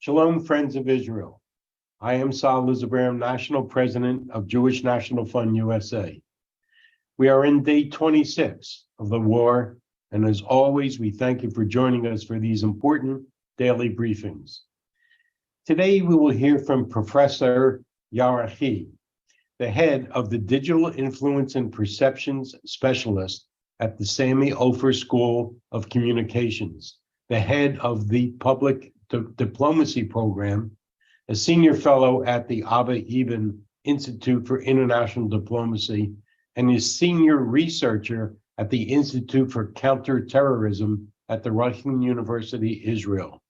Shalom, friends of Israel. I am Lizerbram, National President of Jewish National Fund USA. We are in day 26 of the war, and as always, we thank you for joining us for these important daily briefings. Today, we will hear from Professor Yarchi, the head of the Digital Influence and Perceptions Specialist at the Sammy Ofer School of Communications, the head of the Public Diplomacy Program, a senior fellow at the Abba Eban Institute for International Diplomacy, and is senior researcher at the Institute for Counterterrorism at the Russian University, Israel.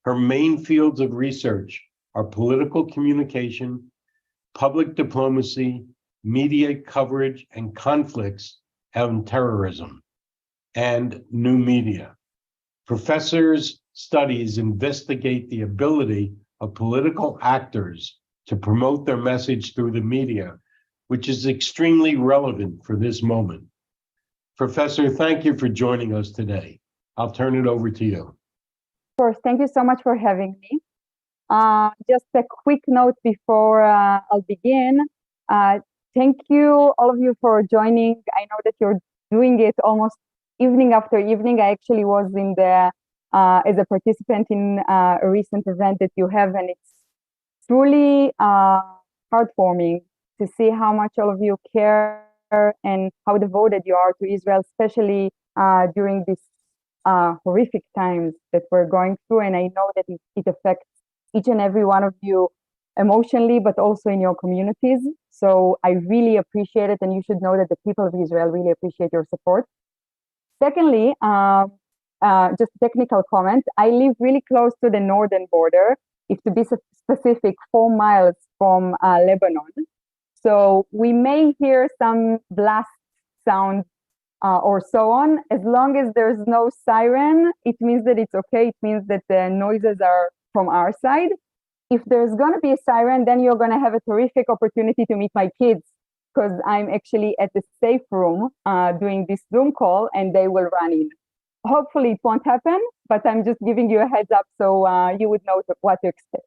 Her main fields of research are political communication, public diplomacy, media coverage and conflicts, and terrorism, and new media. Professor's studies investigate the ability of political actors to promote their message through the media, which is extremely relevant for this moment. Professor, thank you for joining us today. I'll turn it over to you. Of course, thank you so much for having me. Just a quick note before I'll begin. Thank you, all of you, for joining. I know that you're doing it almost evening after evening. I actually was in the as a participant in a recent event that you have, and it's truly heartwarming to see how much all of you care and how devoted you are to Israel, especially during these horrific times that we're going through. And I know that it affects each and every one of you emotionally, but also in your communities. So I really appreciate it, and you should know that the people of Israel really appreciate your support. Secondly, just a technical comment, I live really close to the northern border, if to be specific, 4 miles from Lebanon. So we may hear some blast sounds or so on. As long as there's no siren, it means that it's okay. It means that the noises are from our side. If there's going to be a siren, then you're going to have a terrific opportunity to meet my kids, because I'm actually at the safe room doing this Zoom call, and they will run in. Hopefully it won't happen, but I'm just giving you a heads up so you would know what to expect.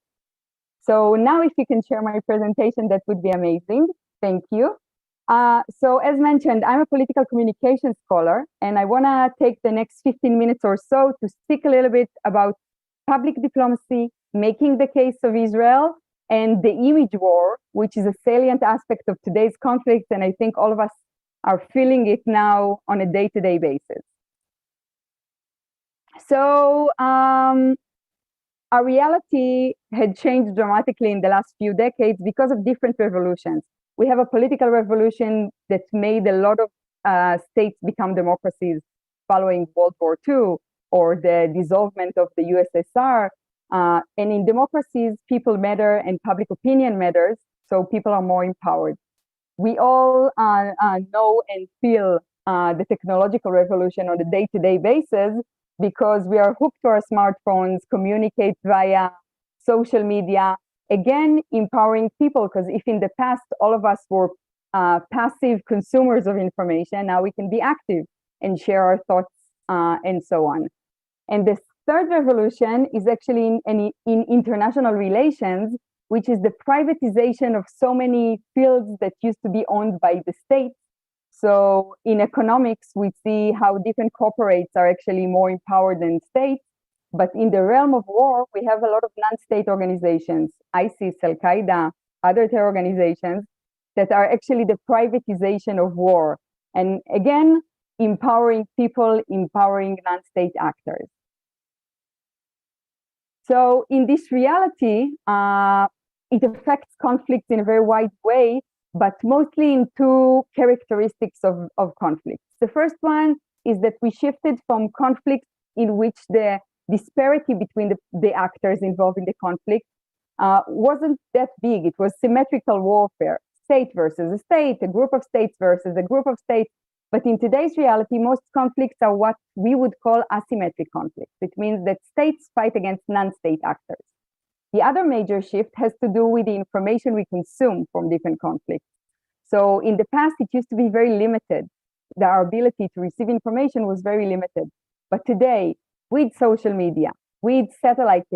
So now if you can share my presentation, that would be amazing. Thank you. So as mentioned, I'm a political communications scholar, and I want to take the next 15 minutes or so to speak a little bit about public diplomacy, making the case of Israel, and the image war, which is a salient aspect of today's conflict, and I think all of us are feeling it now on a day-to-day basis. So our reality had changed dramatically in the last few decades because of different revolutions. We have a political revolution that made a lot of states become democracies following World War II, or the dissolvement of the USSR. And in democracies, people matter and public opinion matters, so people are more empowered. We all know and feel the technological revolution on a day-to-day basis, because we are hooked to our smartphones, communicate via social media, again, empowering people, because if in the past all of us were passive consumers of information, now we can be active and share our thoughts and so on. And the third revolution is actually in international relations, which is the privatization of so many fields that used to be owned by the state. So in economics, we see how different corporates are actually more empowered than states. But in the realm of war, we have a lot of non-state organizations, ISIS, Al-Qaeda, other terror organizations, that are actually the privatization of war. And again, empowering people, empowering non-state actors. So in this reality, it affects conflicts in a very wide way, but mostly in 2 characteristics of conflicts. The first one is that we shifted from conflicts in which the disparity between the actors involved in the conflict wasn't that big. It was symmetrical warfare, state versus a state, a group of states versus a group of states. But in today's reality, most conflicts are what we would call asymmetric conflicts. It means that states fight against non-state actors. The other major shift has to do with the information we consume from different conflicts. So in the past, it used to be very limited. Our ability to receive information was very limited. But today, with social media, with satellite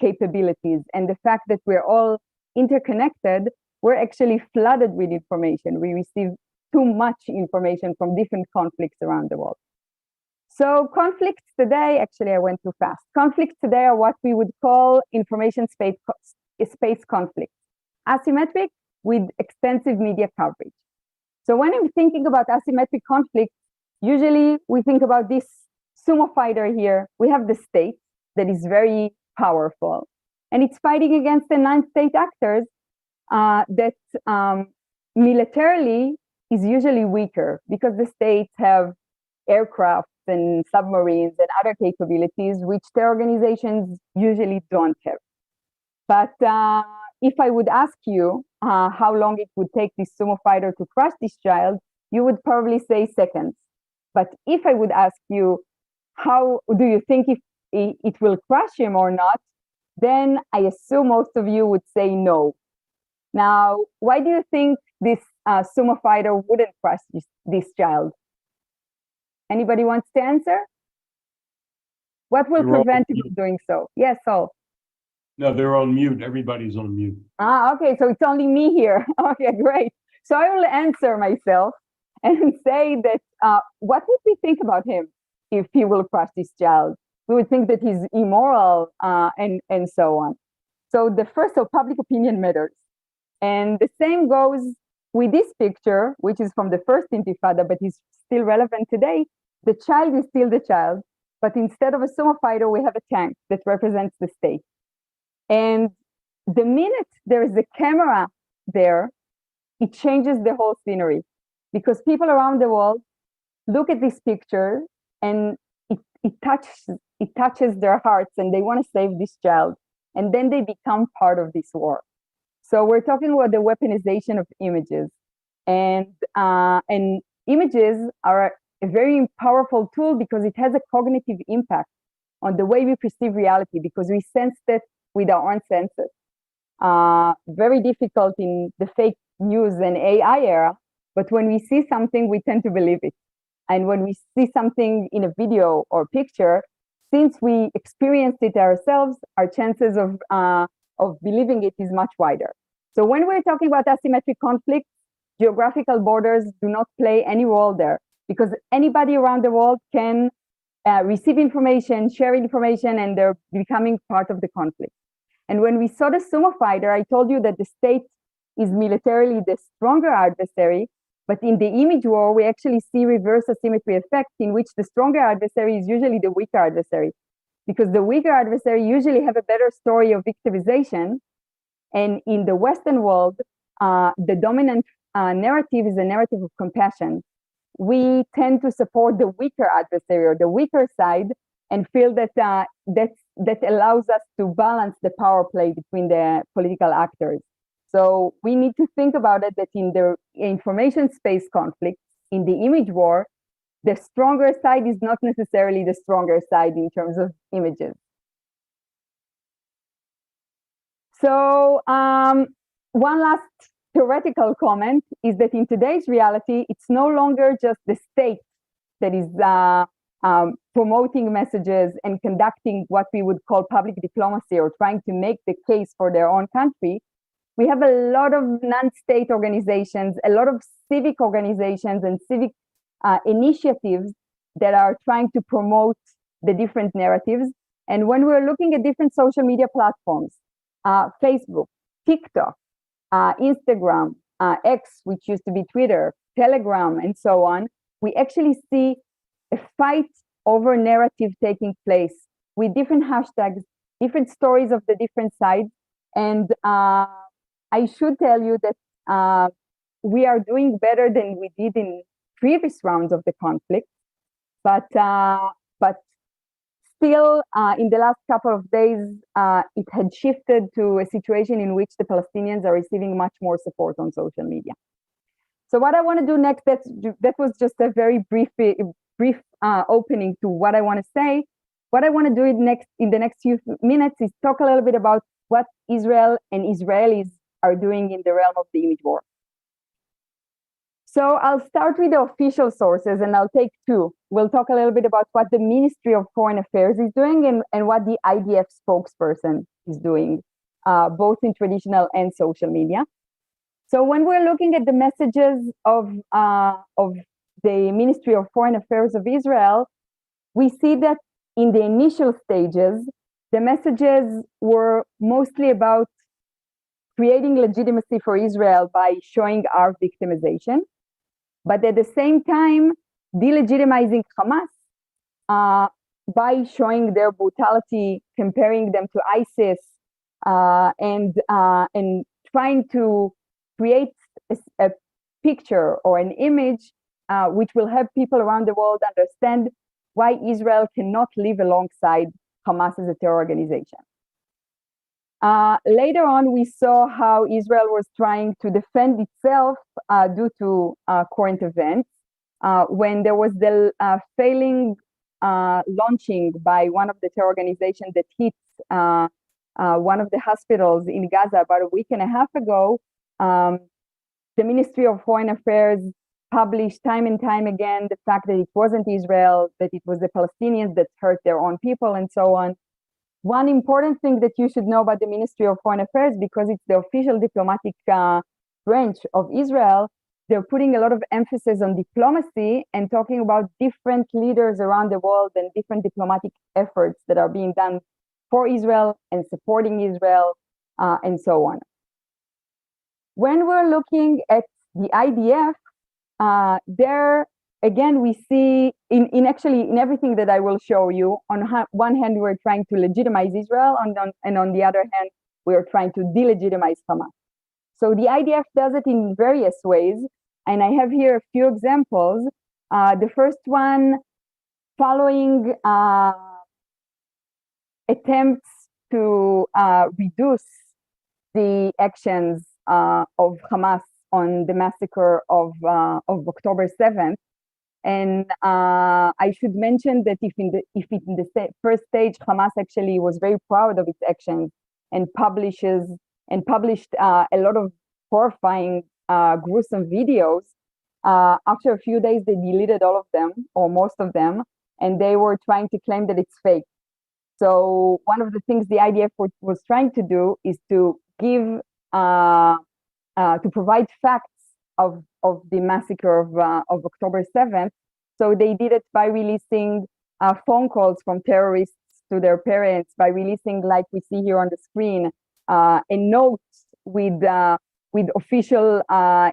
capabilities and the fact that we're all interconnected, we're actually flooded with information. We receive too much information from different conflicts around the world. So conflicts today, actually I went too fast. Conflicts today are what we would call information space conflicts, asymmetric with extensive media coverage. So when I'm thinking about asymmetric conflicts, usually we think about this sumo fighter here. We have the state that is very powerful, and it's fighting against the non-state actors that militarily is usually weaker because the states have aircraft and submarines and other capabilities which the organizations usually don't have. But if I would ask you how long it would take this sumo fighter to crush this child, you would probably say seconds. But if I would ask you, how do you think if it will crush him or not, then I assume most of you would say no. Now, why do you think this sumo fighter wouldn't crush this child? Anybody wants to answer? What will prevent him from doing so? Yes, Saul. No, they're on mute. Everybody's on mute. Okay, so it's only me here. Okay, great. So I will answer myself and say that what would we think about him if he will crush this child? We would think that he's immoral and so on. So public opinion matters. And the same goes with this picture, which is from the first Intifada, but is still relevant today. The child is still the child, but instead of a sumo fighter, we have a tank that represents the state. And the minute there is a camera there, it changes the whole scenery, because people around the world look at this picture and it touches their hearts, and they want to save this child, and then they become part of this war. So we're talking about the weaponization of images, and images are a very powerful tool because it has a cognitive impact on the way we perceive reality, because we sense that with our own senses. Very difficult in the fake news and AI era, but when we see something, we tend to believe it. And when we see something in a video or picture, since we experienced it ourselves, our chances of believing it is much wider. So when we're talking about asymmetric conflicts, geographical borders do not play any role there, because anybody around the world can receive information, share information, and they're becoming part of the conflict. And when we saw the sumo fighter, I told you that the state is militarily the stronger adversary, but in the image war, we actually see reverse asymmetry effect, in which the stronger adversary is usually the weaker adversary, because the weaker adversary usually have a better story of victimization. And in the Western world, the dominant narrative is a narrative of compassion. We tend to support the weaker adversary or the weaker side, and feel that that allows us to balance the power play between the political actors. So we need to think about it, that in the information space conflict, in the image war, the stronger side is not necessarily the stronger side in terms of images. So one last theoretical comment is that in today's reality, it's no longer just the state that is promoting messages and conducting what we would call public diplomacy, or trying to make the case for their own country. We have a lot of non-state organizations, a lot of civic organizations and civic initiatives that are trying to promote the different narratives. And when we're looking at different social media platforms, Facebook, TikTok, Instagram, X, which used to be Twitter, Telegram, and so on, we actually see a fight over narrative taking place with different hashtags, different stories of the different sides. And I should tell you that we are doing better than we did in previous rounds of the conflict, but still, in the last couple of days, it had shifted to a situation in which the Palestinians are receiving much more support on social media. So what I want to do next, that was just a very brief opening to what I want to say. What I want to do in the next few minutes is talk a little bit about what Israel and Israelis are doing in the realm of the image war. So I'll start with the official sources, and I'll take two. We'll talk a little bit about what the Ministry of Foreign Affairs is doing and what the IDF spokesperson is doing, both in traditional and social media. So when we're looking at the messages of the Ministry of Foreign Affairs of Israel, we see that in the initial stages, the messages were mostly about creating legitimacy for Israel by showing our victimization, but at the same time, delegitimizing Hamas by showing their brutality, comparing them to ISIS, and trying to create a picture or an image which will help people around the world understand why Israel cannot live alongside Hamas as a terror organization. Later on, we saw how Israel was trying to defend itself due to current events. When there was the failing launching by one of the terror organizations that hit one of the hospitals in Gaza about a week and a half ago, the Ministry of Foreign Affairs published time and time again the fact that it wasn't Israel, that it was the Palestinians that hurt their own people, and so on. One important thing that you should know about the Ministry of Foreign Affairs, because it's the official diplomatic branch of Israel, they're putting a lot of emphasis on diplomacy and talking about different leaders around the world and different diplomatic efforts that are being done for Israel and supporting Israel, and so on. When we're looking at the IDF, there again we see in everything that I will show you, on one hand we're trying to legitimize Israel, and on the other hand we're trying to delegitimize Hamas. So the IDF does it in various ways, and I have here a few examples. The first one, following attempts to reduce the actions of Hamas on the massacre of October 7th. And I should mention that if in the first stage, Hamas actually was very proud of its actions and published a lot of horrifying, gruesome videos, after a few days, they deleted all of them, or most of them, and they were trying to claim that it's fake. So one of the things the IDF was trying to do is to give, to provide facts of the massacre of October 7th. So they did it by releasing phone calls from terrorists to their parents, by releasing, like we see here on the screen, a note with official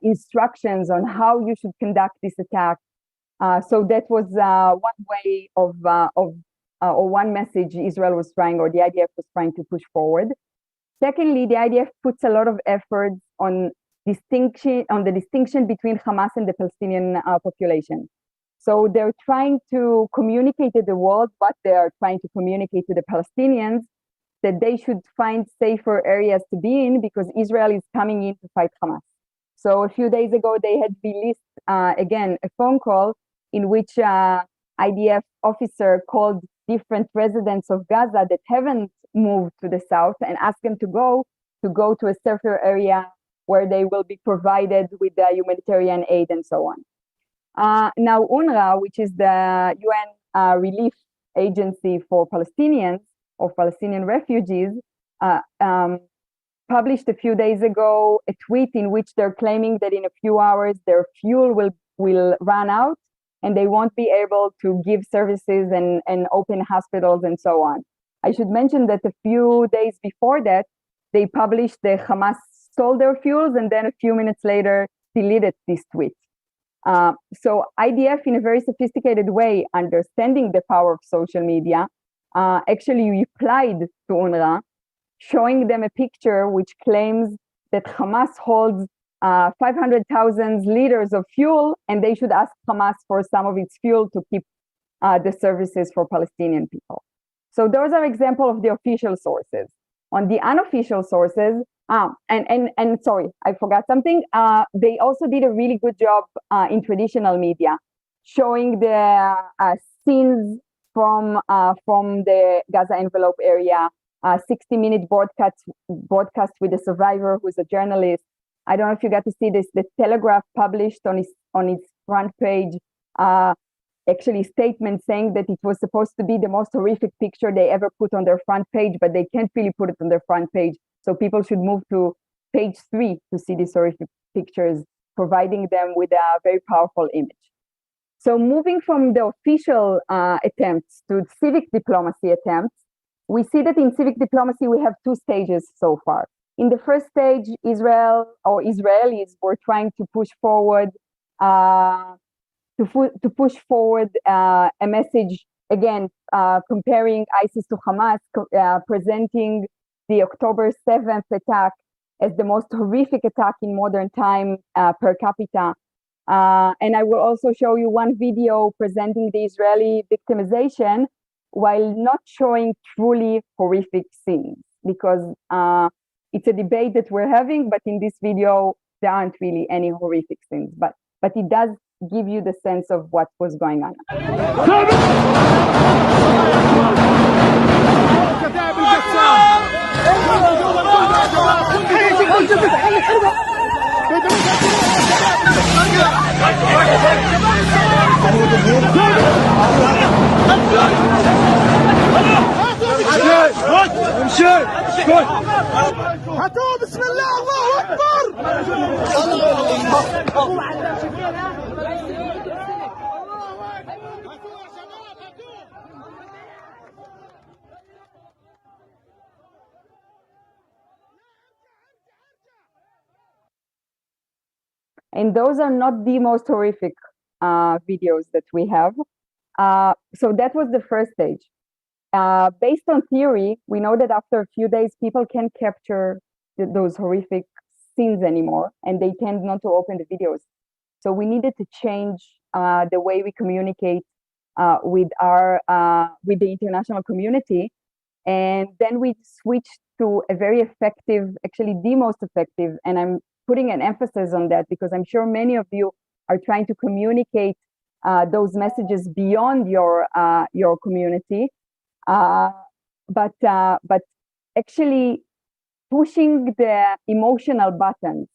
instructions on how you should conduct this attack. So that was one way or one message Israel was trying, or the IDF was trying to push forward. Secondly, the IDF puts a lot of efforts on the distinction between Hamas and the Palestinian population. So they're trying to communicate to the world what they are trying to communicate to the Palestinians, that they should find safer areas to be in because Israel is coming in to fight Hamas. So a few days ago, they had released, again, a phone call in which IDF officer called different residents of Gaza that haven't moved to the south and asked them to go to a safer area where they will be provided with the humanitarian aid and so on. Now, UNRWA, which is the UN relief agency for Palestinians or Palestinian refugees, published a few days ago a tweet in which they're claiming that in a few hours their fuel will run out and they won't be able to give services and open hospitals and so on. I should mention that a few days before that, they published the Hamas stole their fuels and then a few minutes later deleted this tweet. So IDF, in a very sophisticated way, understanding the power of social media, actually replied to UNRWA, showing them a picture which claims that Hamas holds 500,000 liters of fuel, and they should ask Hamas for some of its fuel to keep the services for Palestinian people. So those are examples of the official sources. On the unofficial sources, and sorry, I forgot something. They also did a really good job in traditional media, showing the scenes from the Gaza envelope area, 60-minute broadcast with a survivor who's a journalist, I don't know if you got to see this. The Telegraph published on its front page actually statement saying that it was supposed to be the most horrific picture they ever put on their front page, but they can't really put it on their front page. So people should move to page 3 to see these horrific pictures, providing them with a very powerful image. So moving from the official attempts to civic diplomacy attempts, we see that in civic diplomacy, we have 2 stages so far. In the first stage, Israel or Israelis were trying to push forward a message, again, comparing ISIS to Hamas, presenting the October 7th attack as the most horrific attack in modern time per capita. And I will also show you one video presenting the Israeli victimization while not showing truly horrific scenes, because it's a debate that we're having, but in this video, there aren't really any horrific scenes, but it does give you the sense of what was going on. بسم الله الله اكبر. And those are not the most horrific videos that we have. So that was the first stage. Based on theory, we know that after a few days, people can't capture those horrific scenes anymore, and they tend not to open the videos. So we needed to change the way we communicate with the international community. And then we switched to a very effective, actually the most effective, and I'm putting an emphasis on that because I'm sure many of you are trying to communicate those messages beyond your community. But actually pushing the emotional buttons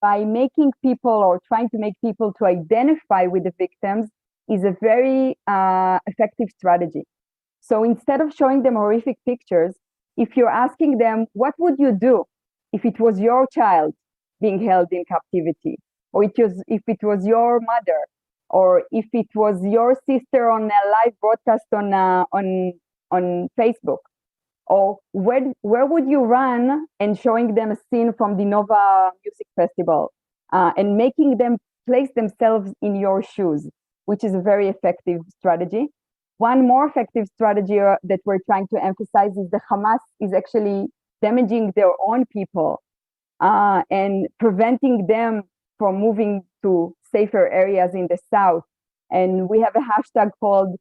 by making people or trying to make people to identify with the victims is a very effective strategy. So instead of showing them horrific pictures, if you're asking them, what would you do if it was your child being held in captivity, or if it was your mother, or if it was your sister on a live broadcast on Facebook, or where would you run, and showing them a scene from the Nova Music Festival and making them place themselves in your shoes, which is a very effective strategy. One more effective strategy that we're trying to emphasize is the Hamas is actually damaging their own people and preventing them from moving to safer areas in the south. And we have a hashtag called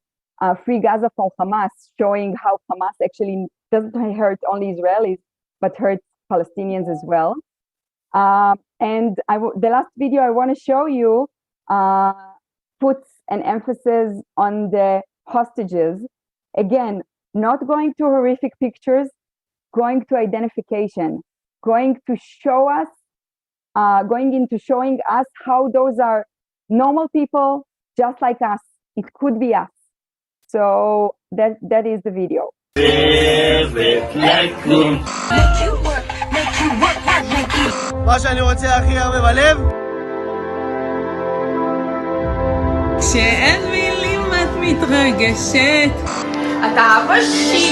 Free Gaza from Hamas, showing how Hamas actually doesn't hurt only Israelis, but hurts Palestinians as well. And the last video I want to show you puts an emphasis on the hostages. Again, not going to horrific pictures, going to identification, going to show us, going into showing us how those are normal people just like us. It could be us. So that is the video. מה שאני רוצה הכי הרבה בלב כשאין מילים את מתרגשת אתה אבא שלי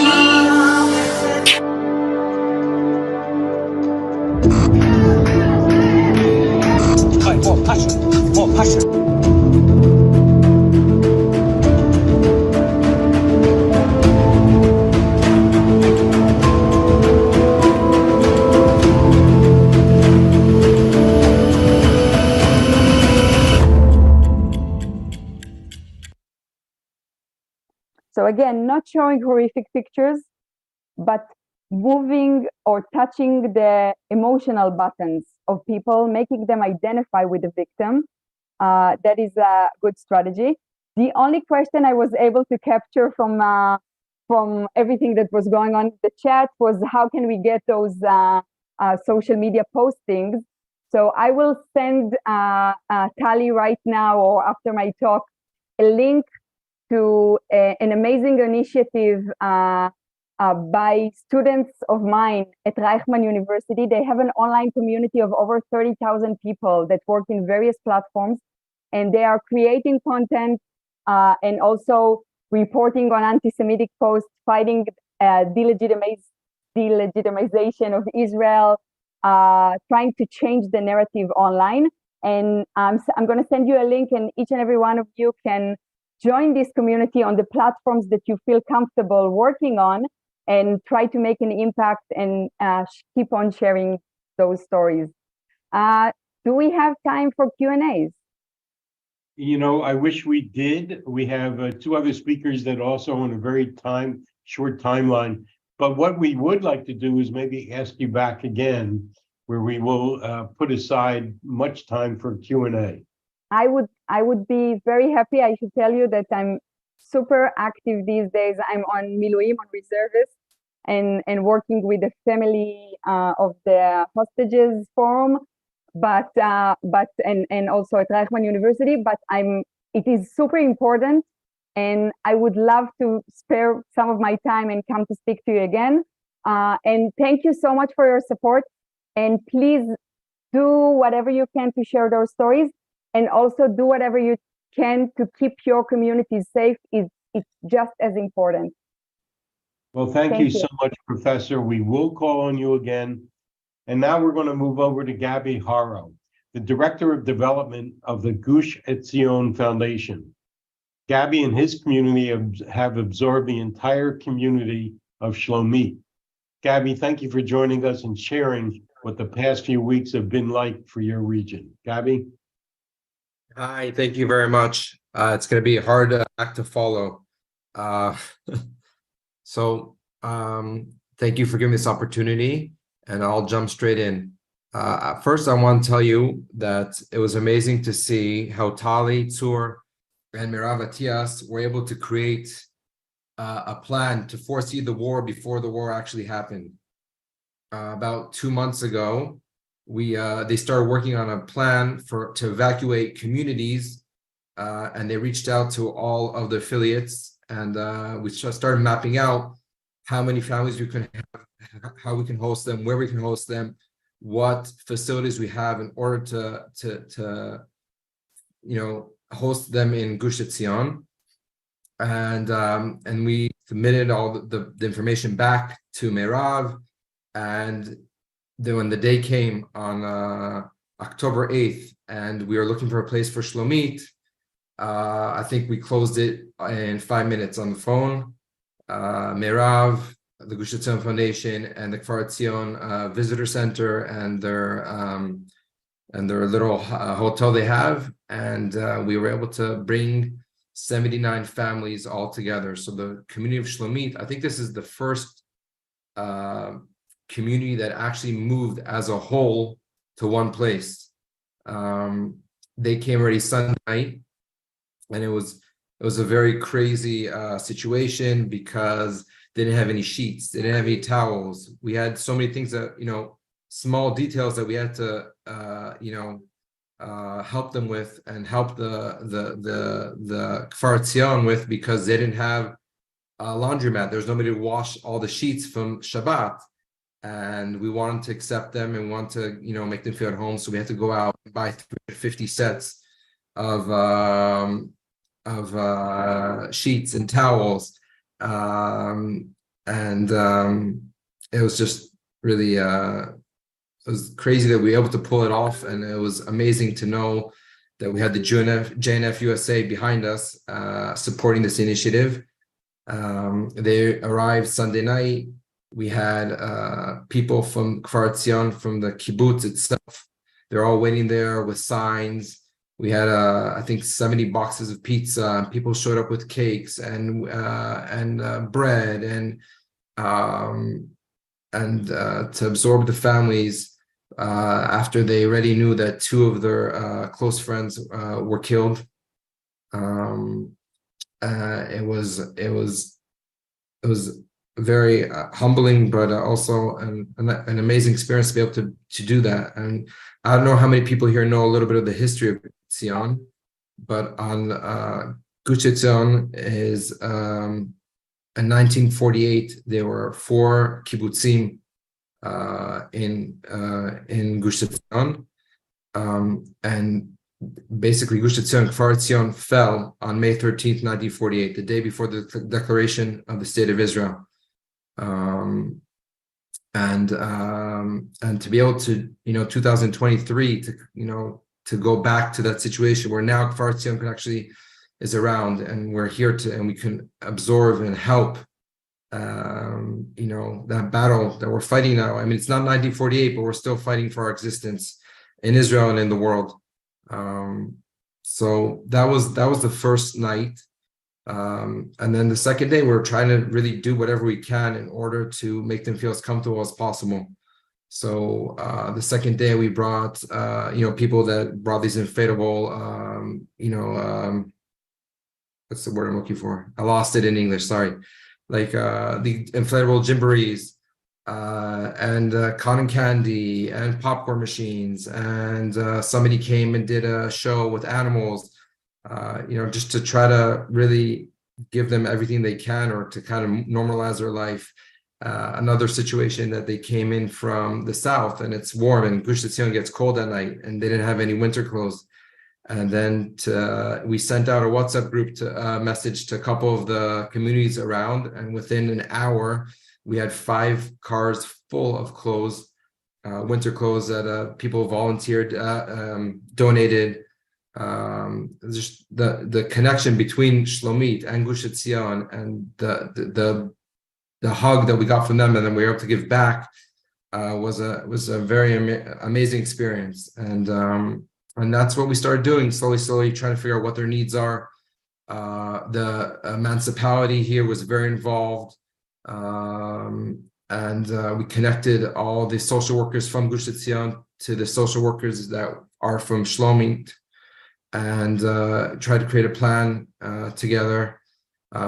more passion So again, not showing horrific pictures, but moving or touching the emotional buttons of people, making them identify with the victim. That is a good strategy. The only question I was able to capture from everything that was going on in the chat was how can we get those social media postings? So I will send Tali right now or after my talk a link to an amazing initiative by students of mine at Reichman University. They have an online community of over 30,000 people that work in various platforms, and they are creating content and also reporting on anti-Semitic posts, fighting delegitimization of Israel, trying to change the narrative online. And I'm going to send you a link, and each and every one of you can join this community on the platforms that you feel comfortable working on, and try to make an impact and keep on sharing those stories. Do we have time for Q&As? You know, I wish we did. We have two other speakers that also on a very short timeline. But what we would like to do is maybe ask you back again, where we will put aside much time for Q&A. I would be very happy. I should tell you that I'm super active these days. I'm on Miluim, on reservist, and working with the family of the hostages forum, but also at Reichman University. But it is super important, and I would love to spare some of my time and come to speak to you again. And thank you so much for your support. And please do whatever you can to share those stories, and also do whatever you can to keep your communities safe. It's just as important. Well, thank you so much, Professor. We will call on you again. And now we're going to move over to Gabi Harow, the Director of Development of the Gush Etzion Foundation. Gabi and his community have absorbed the entire community of Shlomit. Gabi, thank you for joining us and sharing what the past few weeks have been like for your region. Gabi? Hi, thank you very much. It's going to be a hard act to follow. Thank you for giving me this opportunity, and I'll jump straight in. First, I want to tell you that it was amazing to see how Tali, Tzur, and Mirav Atias were able to create a plan to foresee the war before the war actually happened. About 2 months ago, they started working on a plan to evacuate communities, and they reached out to all of the affiliates, and we started mapping out how many families we can have, how we can host them, where we can host them, what facilities we have in order to host them in Gush Etzion. And we submitted all the information back to Meirav, and then when the day came on October 8th, and we were looking for a place for Shlomit, I think we closed it in 5 minutes on the phone. Meirav, the Gush Etzion Foundation, and the Kfar Etzion Visitor Center, and their little hotel they have, and we were able to bring 79 families all together. So the community of Shlomit, I think this is the first community that actually moved as a whole to one place. They came already Sunday night, and it was a very crazy situation because they didn't have any sheets, they didn't have any towels. We had so many things that, small details that we had to help them with, and help the Kfar Etzion with, because they didn't have a laundromat. There's nobody to wash all the sheets from Shabbat, and we wanted to accept them and want to make them feel at home. So we had to go out and buy 350 sets of sheets and towels, and it was just really it was crazy that we were able to pull it off, and it was amazing to know that we had the JNF-USA behind us supporting this initiative. They arrived Sunday night. We had people from Kfar Etzion, from the kibbutz itself. They're all waiting there with signs. We had, I think, 70 boxes of pizza, and people showed up with cakes and bread, and to absorb the families after they already knew that 2 of their close friends were killed. It was very humbling, but also an amazing experience to be able to do that. And I don't know how many people here know a little bit of the history of Etzion, but on Gush Etzion is in 1948 there were 4 kibbutzim in Gush Etzion, and basically Gush Etzion Kfar Etzion fell on May 13th, 1948, the day before the declaration of the State of Israel. And to be able to, 2023, to go back to that situation where now Kfar Etzion actually is around, and we're here and we can absorb and help, that battle that we're fighting now. I mean, it's not 1948, but we're still fighting for our existence in Israel and in the world. So that was the first night. And then the second day, we're trying to really do whatever we can in order to make them feel as comfortable as possible. So the second day, we brought, people that brought these inflatable, what's the word I'm looking for? I lost it in English, sorry. Like the inflatable jamborees, and cotton candy and popcorn machines. And somebody came and did a show with animals. Just to try to really give them everything they can, or to kind of normalize their life. Another situation that they came in from the south, and it's warm, and Gush Etzion gets cold at night, and they didn't have any winter clothes. And then we sent out a WhatsApp group message to a couple of the communities around, and within an hour, we had 5 cars full of clothes, winter clothes that people volunteered, donated. Just the connection between Shlomit and Gush Etzion, and the hug that we got from them, and then we were able to give back, was a very amazing experience. And that's what we started doing, slowly trying to figure out what their needs are. The municipality here was very involved, and we connected all the social workers from Gush Etzion to the social workers that are from Shlomit, and try to create a plan together,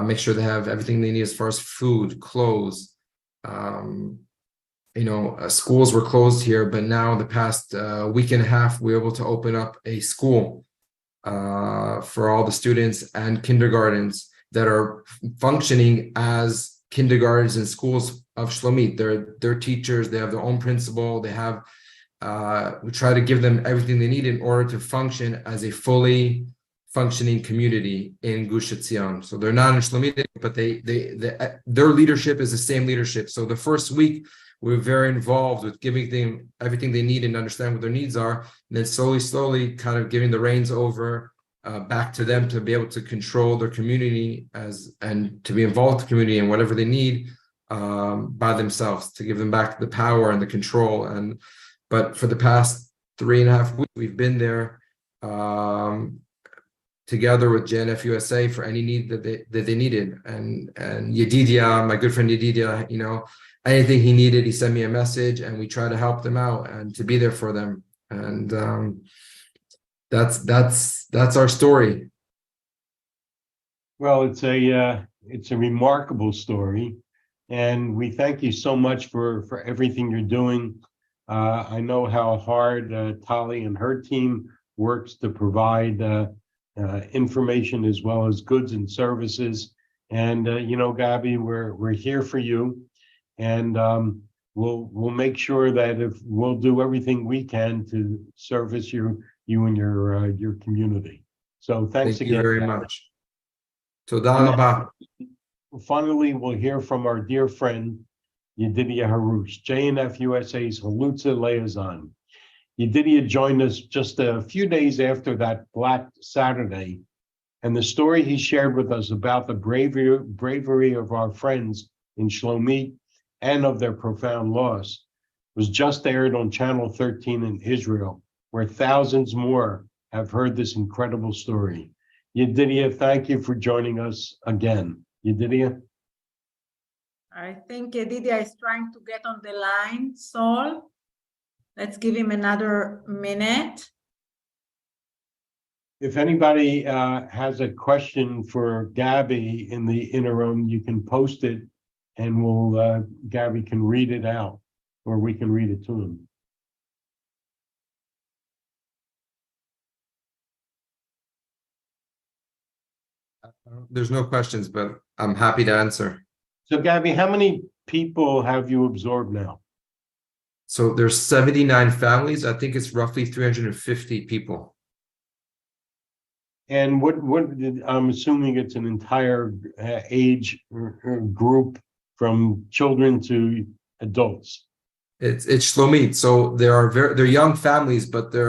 make sure they have everything they need as far as food, clothes. Schools were closed here, but now the past week and a half, we were able to open up a school for all the students and kindergartens that are functioning as kindergartens and schools of Shlomit. They're teachers, they have their own principal, they have we try to give them everything they need in order to function as a fully functioning community in Gush Etzion. So they're not in Shlomit, but their leadership is the same leadership. So the first week, we're very involved with giving them everything they need and understand what their needs are, and then slowly kind of giving the reins over back to them to be able to control their community and to be involved in the community and whatever they need by themselves, to give them back the power and the control. But for the past 3.5 weeks, we've been there together with JNF-USA for any need that they needed. And Yedidya, my good friend Yedidya, anything he needed, he sent me a message, and we try to help them out and to be there for them. And that's our story. Well, it's a remarkable story, and we thank you so much for everything you're doing. I know how hard Tali and her team works to provide information as well as goods and services. And Gabi, we're here for you. And we'll make sure that we'll do everything we can to service you and your community. So thanks again. Thank you very much. Toda rabba. Finally, we'll hear from our dear friend Yedidya Harush, JNF-USA's Halutza Liaison. Yedidya joined us just a few days after that Black Saturday, and the story he shared with us about the bravery of our friends in Shlomit and of their profound loss was just aired on Channel 13 in Israel, where thousands more have heard this incredible story. Yedidya, thank you for joining us again. Yedidya? I think Yedidya is trying to get on the line. Sol, let's give him another minute. If anybody has a question for Gabi in the interim, you can post it and Gabi can read it out, or we can read it to him. There's no questions, but I'm happy to answer. So Gabi, how many people have you absorbed now? So there's 79 families. I think it's roughly 350 people. And I'm assuming it's an entire age group from children to adults. It's Shlomit. So they're young families, but they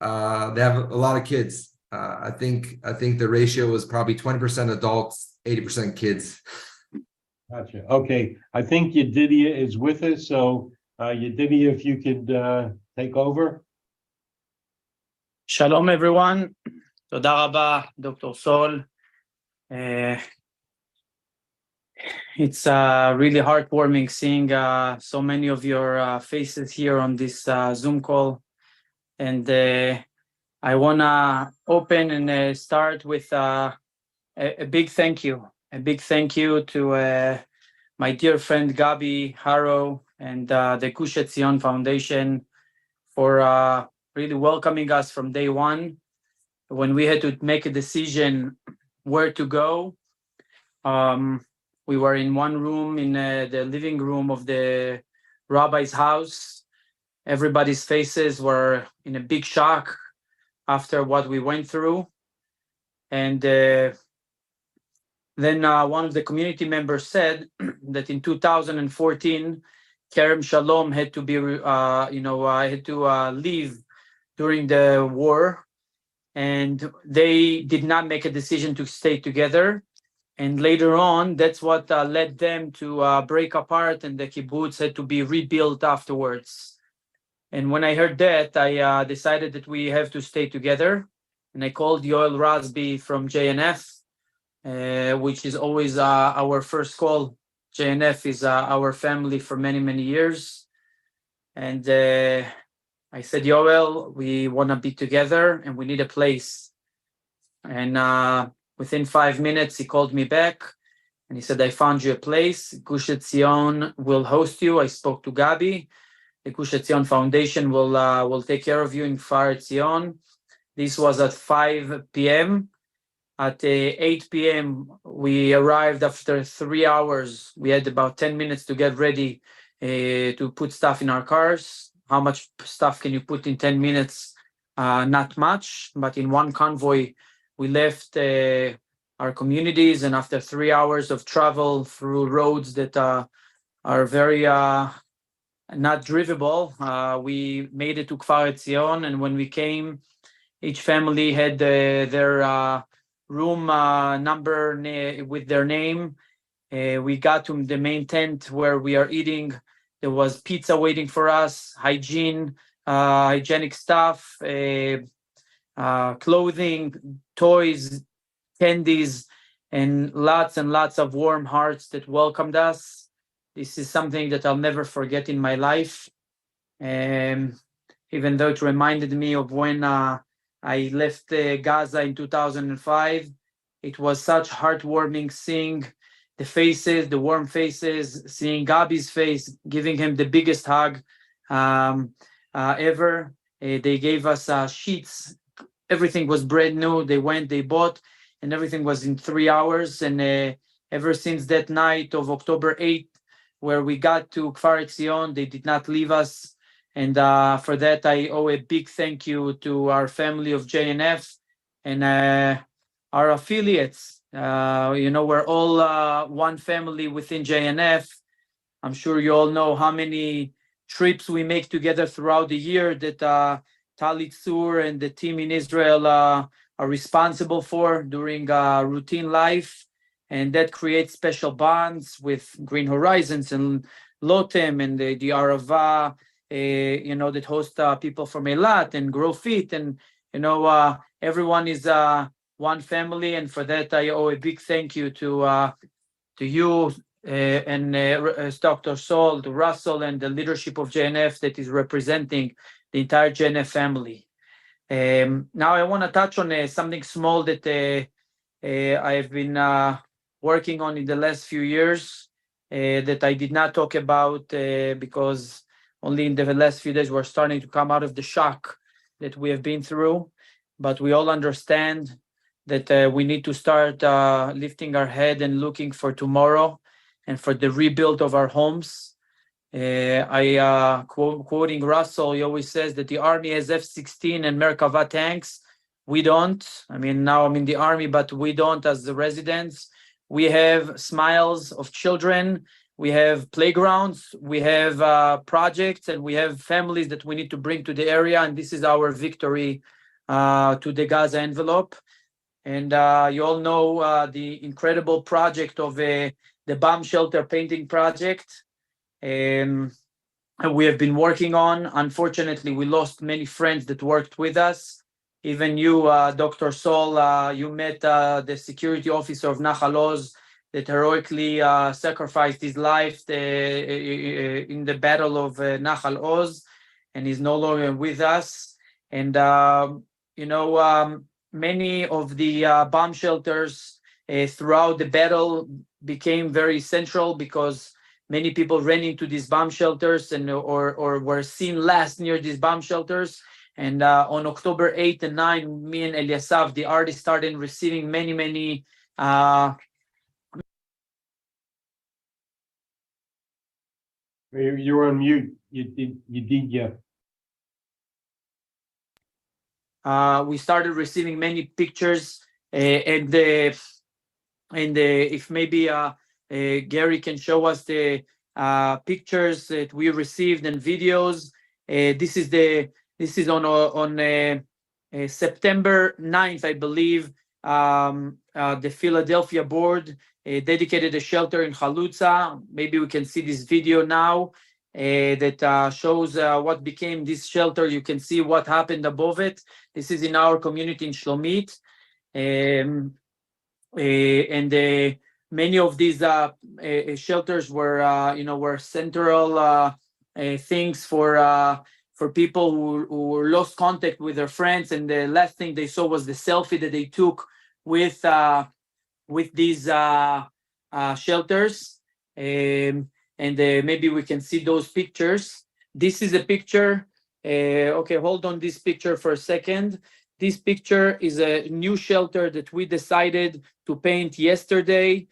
have a lot of kids. I think the ratio is probably 20% adults, 80% kids. Gotcha. Okay. I think Yedidya is with us. So Yedidya, if you could take over. Shalom, everyone. Toda raba, Dr. Sol. It's really heartwarming seeing so many of your faces here on this Zoom call. And I want to open and start with a big thank you. A big thank you to my dear friend Gabi Harow and the Gush Etzion Foundation for really welcoming us from day one. When we had to make a decision where to go, we were in one room in the living room of the rabbi's house. Everybody's faces were in a big shock after what we went through. And then one of the community members said that in 2014, Kerem Shalom had to be, had to leave during the war. And they did not make a decision to stay together. And later on, that's what led them to break apart, and the kibbutz had to be rebuilt afterwards. And when I heard that, I decided that we have to stay together. And I called Yoel Rasby from JNF, which is always our first call. JNF is our family for many, many years. And I said, Yoel, we want to be together and we need a place. And within 5 minutes, he called me back and he said, I found you a place. Gush Etzion will host you. I spoke to Gabi. The Gush Etzion Foundation will take care of you in Kfar Etzion. This was at 5 p.m. At 8 p.m., we arrived after 3 hours. We had about 10 minutes to get ready to put stuff in our cars. How much stuff can you put in 10 minutes? Not much, but in one convoy, we left our communities, and after 3 hours of travel through roads that are very not drivable, we made it to Kfar Etzion. And when we came, each family had their room number with their name. We got to the main tent where we are eating. There was pizza waiting for us, hygienic stuff, clothing, toys, candies, and lots of warm hearts that welcomed us. This is something that I'll never forget in my life. Even though it reminded me of when I left Gaza in 2005, it was such heartwarming seeing the faces, the warm faces, seeing Gabi's face, giving him the biggest hug ever. They gave us sheets. Everything was brand new. They went, they bought, and everything was in 3 hours. And ever since that night of October 8th, where we got to Kfar Etzion, they did not leave us. And for that, I owe a big thank you to our family of JNF and our affiliates. We're all one family within JNF. I'm sure you all know how many trips we make together throughout the year that Tali Tzur and the team in Israel are responsible for during routine life. And that creates special bonds with Green Horizons and Lotem and the Arava, that host people from Eilat and Grow Fit. And, everyone is one family. And for that, I owe a big thank you to you and Dr. Sol, to Russell, and the leadership of JNF that is representing the entire JNF family. Now I want to touch on something small that I've been working on in the last few years. that I did not talk about because only in the last few days we're starting to come out of the shock that we have been through. But we all understand that we need to start lifting our head and looking for tomorrow and for the rebuild of our homes. Quoting Russell, he always says that the army has F-16 and Merkava tanks. We don't. I mean, now I'm in the army, but we don't as the residents. We have smiles of children. We have playgrounds. We have projects, and we have families that we need to bring to the area. And this is our victory to the Gaza envelope. And you all know the incredible project of the bomb shelter painting project. And we have been working on. Unfortunately, we lost many friends that worked with us. Even you, Dr. Sol, you met the security officer of Nahal Oz that heroically sacrificed his life in the battle of Nahal Oz, and he's no longer with us. And, many of the bomb shelters throughout the battle became very central because many people ran into these bomb shelters or were seen last near these bomb shelters. And on October 8 and 9, me and Eliasav, the artist, started receiving many You're on mute. Yedidya. we started receiving many pictures, and if maybe Gary can show us the pictures that we received and videos. This is on September 9th, I believe. The Philadelphia board dedicated a shelter in Halutza. Maybe we can see this video now that shows what became this shelter. You can see what happened above it. This is in our community in Shlomit. And many of these shelters were central things for people who lost contact with their friends, and the last thing they saw was the selfie that they took with these shelters. And maybe we can see those pictures. This is a picture. Okay, hold on this picture for a second. This picture is a new shelter that we decided to paint yesterday.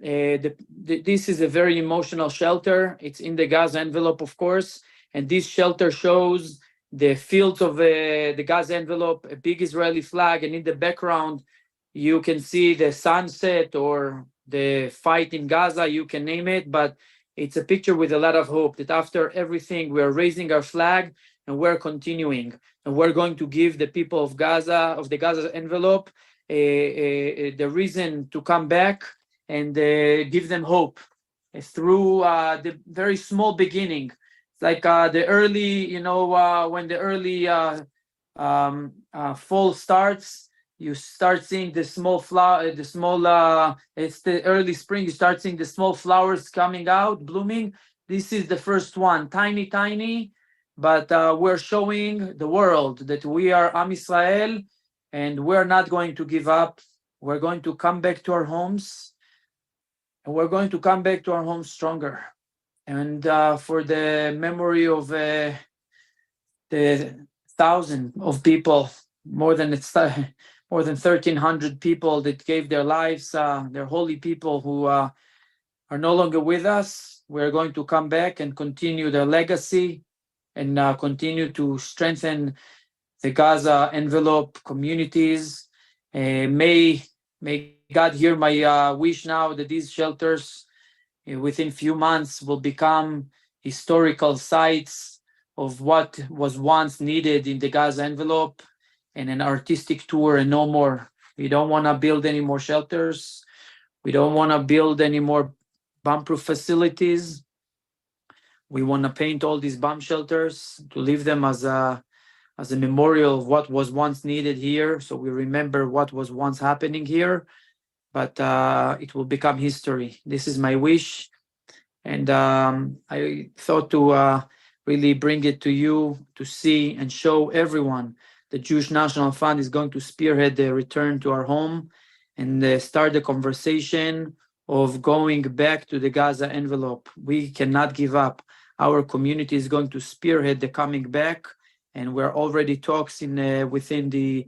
This is a very emotional shelter. It's in the Gaza envelope, of course. And this shelter shows the fields of the Gaza envelope, a big Israeli flag, and in the background, you can see the sunset or the fight in Gaza, you can name it, but it's a picture with a lot of hope that after everything, we're raising our flag and we're continuing. And we're going to give the people of Gaza, of the Gaza envelope, the reason to come back and give them hope through the very small beginning. Like the early, when the early fall starts, you start seeing the small flower, it's the early spring, you start seeing the small flowers coming out, blooming. This is the first one, tiny, but we're showing the world that we are Am Israel and we're not going to give up. We're going to come back to our homes, and we're going to come back to our homes stronger. And for the memory of the 1,000 of people, more than 1,300 people that gave their lives, they're holy people who are no longer with us. We're going to come back and continue their legacy and continue to strengthen the Gaza envelope communities. May God hear my wish now that these shelters within few months will become historical sites of what was once needed in the Gaza envelope, and an artistic tour and no more. We don't want to build any more shelters. We don't want to build any more bomb-proof facilities. We want to paint all these bomb shelters to leave them as a memorial of what was once needed here. So we remember what was once happening here, but it will become history. This is my wish. And I thought to really bring it to you to see and show everyone the Jewish National Fund is going to spearhead the return to our home and start the conversation of going back to the Gaza envelope. We cannot give up. Our community is going to spearhead the coming back, and we're already talks with the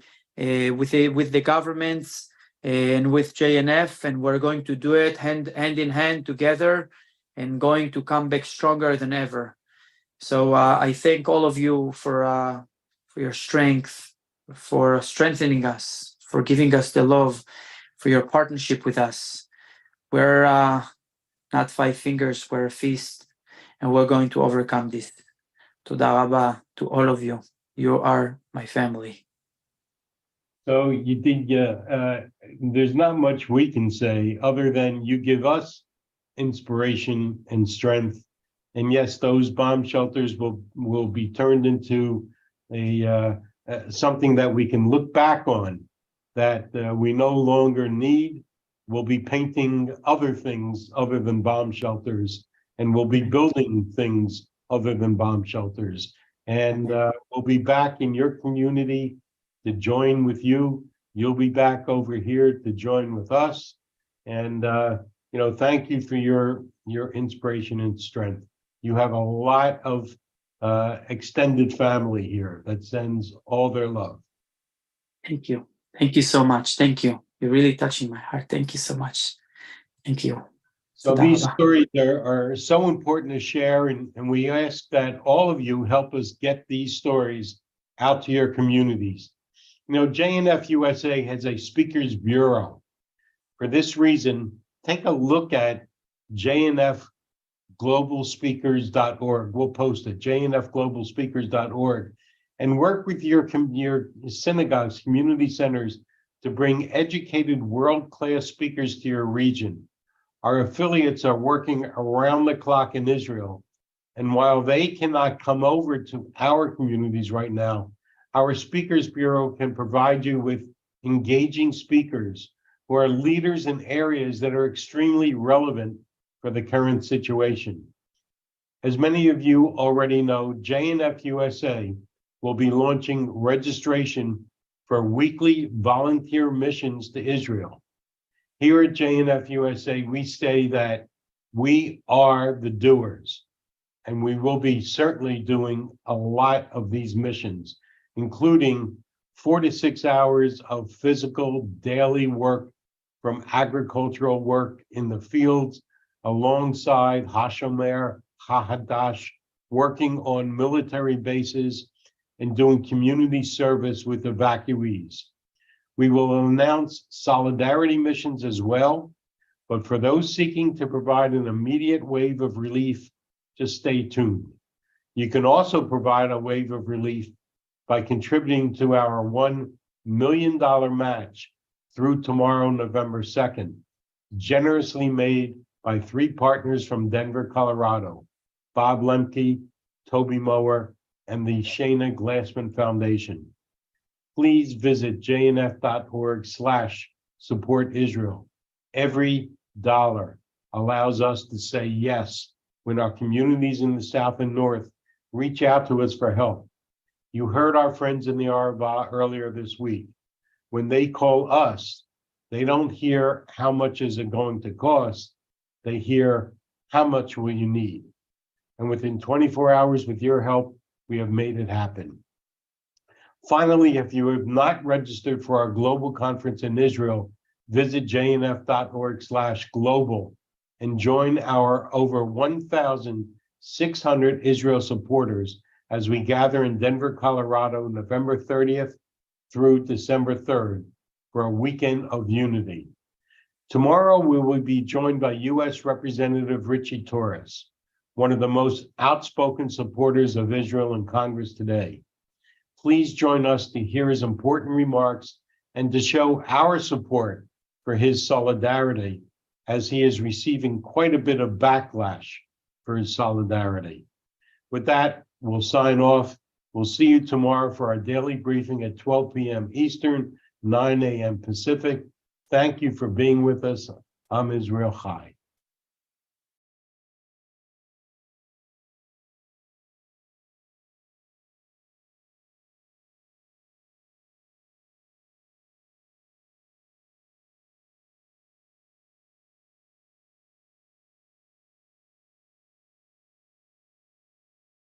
governments and with JNF, and we're going to do it hand in hand together, and going to come back stronger than ever. So I thank all of you for your strength, for strengthening us, for giving us the love, for your partnership with us. We're not five fingers, we're a fist, and we're going to overcome this. Toda rabba to all of you. You are my family. So Yedidya, there's not much we can say other than you give us inspiration and strength. And yes, those bomb shelters will be turned into something that we can look back on, that we no longer need. We'll be painting other things other than bomb shelters, and we'll be building things other than bomb shelters. And we'll be back in your community to join with you. You'll be back over here to join with us. And thank you for your inspiration and strength. You have a lot of extended family here that sends all their love. Thank you. Thank you so much. Thank you. You're really touching my heart. Thank you so much. Thank you. So these stories are so important to share, and we ask that all of you help us get these stories out to your communities. JNF-USA has a speakers bureau. For this reason, take a look at JNFglobalspeakers.org. We'll post it, JNFglobalspeakers.org, and work with your synagogues, community centers, to bring educated world-class speakers to your region. Our affiliates are working around the clock in Israel, and while they cannot come over to our communities right now, our Speakers Bureau can provide you with engaging speakers who are leaders in areas that are extremely relevant for the current situation. As many of you already know, JNF-USA will be launching registration for weekly volunteer missions to Israel. Here at JNF-USA, we say that we are the doers, and we will be certainly doing a lot of these missions, including 4 to 6 hours of physical daily work from agricultural work in the fields, alongside Hashomer, Hahadash, working on military bases and doing community service with evacuees. We will announce solidarity missions as well, but for those seeking to provide an immediate wave of relief, just stay tuned. You can also provide a wave of relief by contributing to our $1 million match through tomorrow, November 2nd, generously made by 3 partners from Denver, Colorado, Bob Lemke, Toby Mower, and the Shana Glassman Foundation. Please visit jnf.org/support Israel. Every dollar allows us to say yes when our communities in the South and North reach out to us for help. You heard our friends in the Arava earlier this week. When they call us, they don't hear how much is it going to cost. They hear how much will you need. And within 24 hours with your help, we have made it happen. Finally, if you have not registered for our global conference in Israel, visit jnf.org/global and join our over 1,600 Israel supporters as we gather in Denver, Colorado, November 30th through December 3rd for a weekend of unity. Tomorrow, we will be joined by U.S. Representative Richie Torres, one of the most outspoken supporters of Israel in Congress today. Please join us to hear his important remarks and to show our support for his solidarity, as he is receiving quite a bit of backlash for his solidarity. With that, we'll sign off. We'll see you tomorrow for our daily briefing at 12 p.m. Eastern, 9 a.m. Pacific. Thank you for being with us. I'm Israel Chai.